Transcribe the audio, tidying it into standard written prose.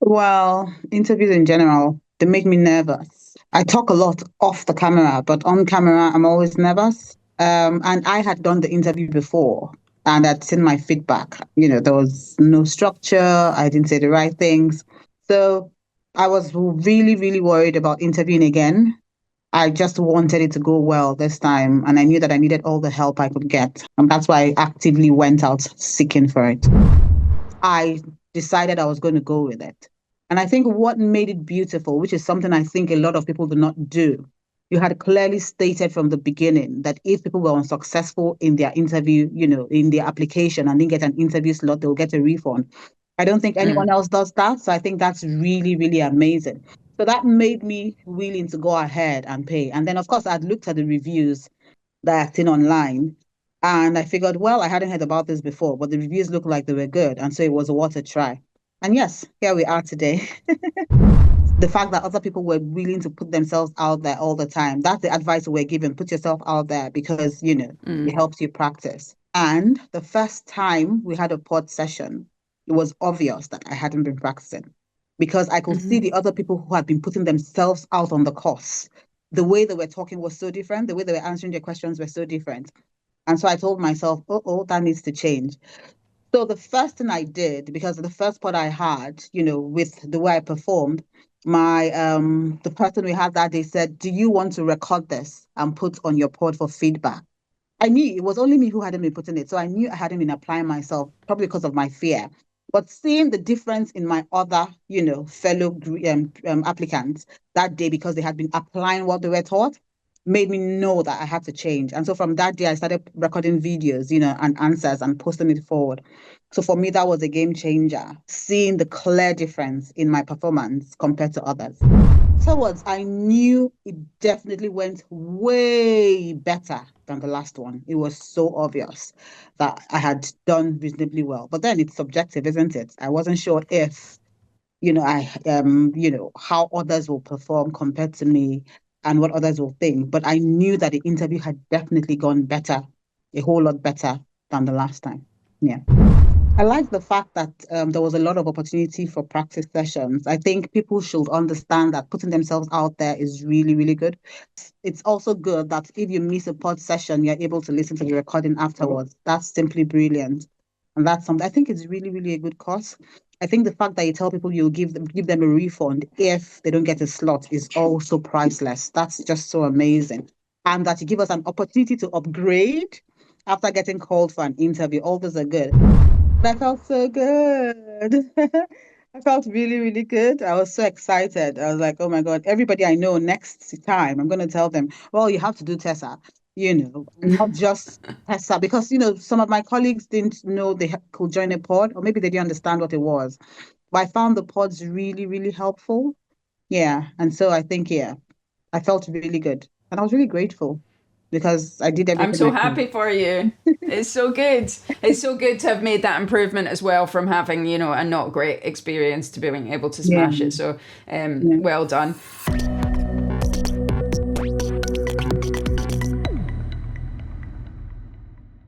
Well, interviews in general, they make me nervous. I talk a lot off the camera, but on camera, I'm always nervous. And I had done the interview before and I'd seen my feedback. There was no structure. I didn't say the right things. So I was really, really worried about interviewing again. I just wanted it to go well this time. And I knew that I needed all the help I could get. And that's why I actively went out seeking for it. I decided I was going to go with it. And I think what made it beautiful, which is something I think a lot of people do not do, you had clearly stated from the beginning that if people were unsuccessful in their interview, in their application and didn't get an interview slot, they'll get a refund. I don't think anyone else does that. So I think that's really, really amazing. So that made me willing to go ahead and pay. And then, of course, I'd looked at the reviews that I'd seen online. And I figured, well, I hadn't heard about this before, but the reviews looked like they were good. And so it was worth a try. And yes, here we are today. The fact that other people were willing to put themselves out there all the time, that's the advice we're given. Put yourself out there because, it helps you practice. And the first time we had a pod session, it was obvious that I hadn't been practicing because I could see the other people who had been putting themselves out on the course. The way they were talking was so different. The way they were answering their questions were so different. And so I told myself, oh, that needs to change. So the first thing I did, because the first pod I had, with the way I performed, my the person we had that day said, "Do you want to record this and put on your pod for feedback?" I knew it was only me who hadn't been putting it. So I knew I hadn't been applying myself, probably because of my fear. But seeing the difference in my other, fellow applicants that day because they had been applying what they were taught made me know that I had to change. And so from that day, I started recording videos, and answers and posting it forward. So for me, that was a game changer, seeing the clear difference in my performance compared to others. Afterwards, I knew it definitely went way better than the last one. It was so obvious that I had done reasonably well. But then it's subjective, isn't it? I wasn't sure if, how others will perform compared to me and what others will think. But I knew that the interview had definitely gone better, a whole lot better than the last time. Yeah. I like the fact that there was a lot of opportunity for practice sessions. I think people should understand that putting themselves out there is really, really good. It's also good that if you miss a pod session, you're able to listen to the recording afterwards. That's simply brilliant. And that's something I think is really, really a good course. I think the fact that you tell people you'll give them a refund if they don't get a slot is also priceless. That's just so amazing. And that you give us an opportunity to upgrade after getting called for an interview. All those are good. That felt so good. I felt really, really good. I was so excited. I was like, oh my God, everybody I know next time, I'm going to tell them, well, you have to do Tessa, not just Tessa, because, some of my colleagues didn't know they could join a pod, or maybe they didn't understand what it was. But I found the pods really, really helpful. Yeah. And so I think, yeah, I felt really good. And I was really grateful because I did I'm everything so I could. happy for you. It's so good. It's so good to have made that improvement as well from having, a not great experience to being able to Yeah. smash it. So, Yeah. well done.